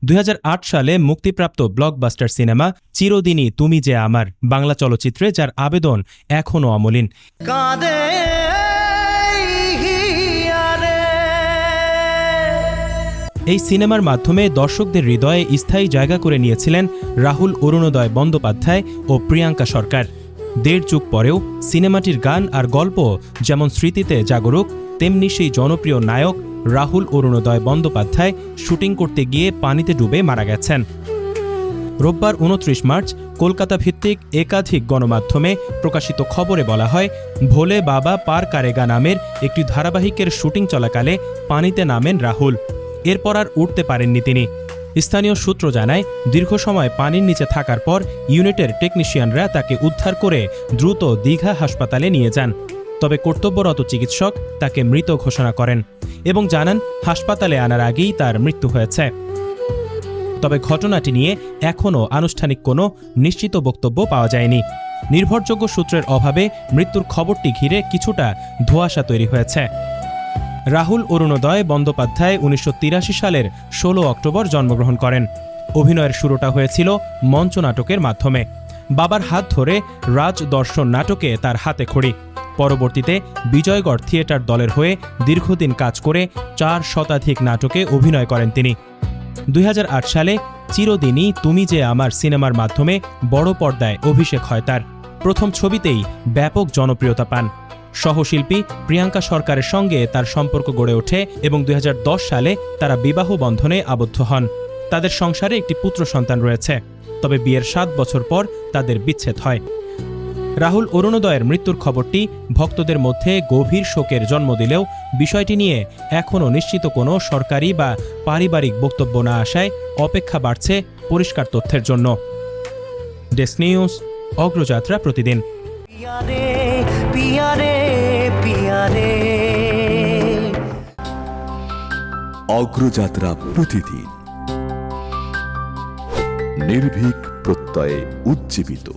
2008 সালে মুক্তিপ্রাপ্ত blockbuster cinema চিরদিনই তুমি যে আমার বাংলা চলচ্চিত্রে যার আবেদন এখনও অমলিন। এই সিনেমার মাধ্যমে দর্শকদের হৃদয়ে স্থায়ী জায়গা করে নিয়েছিলেন রাহুল অরুণোদয় বন্দ্যোপাধ্যায় ও প্রিয়াঙ্কা সরকার। 1.5 যুগ পরেও সিনেমাটির গান আর গল্প যেমন স্মৃতিতে জাগরুক, তেমনি সেই জনপ্রিয় নায়ক রাহুল অরুণোদয় বন্দ্যোপাধ্যায় শুটিং করতে গিয়ে পানিতে ডুবে মারা গেছেন। রোববার 29 মার্চ কলকাতা ভিত্তিক একাধিক গণমাধ্যমে প্রকাশিত খবরে বলা হয়, ভোলে বাবা পার কারেগা নামের একটি ধারাবাহিকের শুটিং চলাকালে পানিতে নামেন রাহুল। এরপর আর উঠতে পারেননি তিনি। স্থানীয় সূত্র জানায়, দীর্ঘ সময় পানির নিচে থাকার পর ইউনিটের টেকনিশিয়ানরা তাকে উদ্ধার করে দ্রুত দীঘা হাসপাতালে নিয়ে যান। তবে কর্তব্যরত চিকিৎসক তাকে মৃত ঘোষণা করেন এবং জানান হাসপাতালে আনার আগেই তার মৃত্যু হয়েছে। তবে ঘটনাটি নিয়ে এখনও আনুষ্ঠানিক কোনো নিশ্চিত বক্তব্য পাওয়া যায়নি। নির্ভরযোগ্য সূত্রের অভাবে মৃত্যুর খবরটি ঘিরে কিছুটা ধোঁয়াশা তৈরি হয়েছে। রাহুল অরুণোদয় বন্দ্যোপাধ্যায় 1983 সালের 16 অক্টোবর জন্মগ্রহণ করেন। অভিনয়ের শুরুটা হয়েছিল মঞ্চ নাটকের মাধ্যমে। বাবার হাত ধরে রাজ দর্শন নাটকে তার হাতে খড়ি। পরবর্তীতে বিজয়গড় থিয়েটার দলের হয়ে দীর্ঘদিন কাজ করে 4 শতাধিক নাটকে অভিনয় করেন তিনি। 2008 সালে চিরদিনই তুমি যে আমার সিনেমার মাধ্যমে বড় পর্দায় অভিষেক হয় তার। প্রথম ছবিতেই ব্যাপক জনপ্রিয়তা পান। সহশিল্পী প্রিয়াঙ্কা সরকারের সঙ্গে তার সম্পর্ক গড়ে ওঠে এবং 2010 সালে তারা বিবাহ বন্ধনে আবদ্ধ হন। তাদের সংসারে একটি পুত্র সন্তান রয়েছে, তবে বিয়ের 7 বছর পর তাদের বিচ্ছেদ হয়। রাহুল অরুণোদয়ের মৃত্যুর খবরটি ভক্তদের মধ্যে গভীর শোকের জন্ম দিলেও বিষয়টি নিয়ে এখনও নিশ্চিত কোনো সরকারি বা পারিবারিক বক্তব্য না আসায় অপেক্ষা বাড়ছে পরিষ্কার তথ্যের জন্য। ডেস্ক নিউজ, অগ্রযাত্রা প্রতিদিন। অগ্রযাত্রা প্রতিদিন, নির্ভীক প্রত্যয়ে উজ্জীবিত।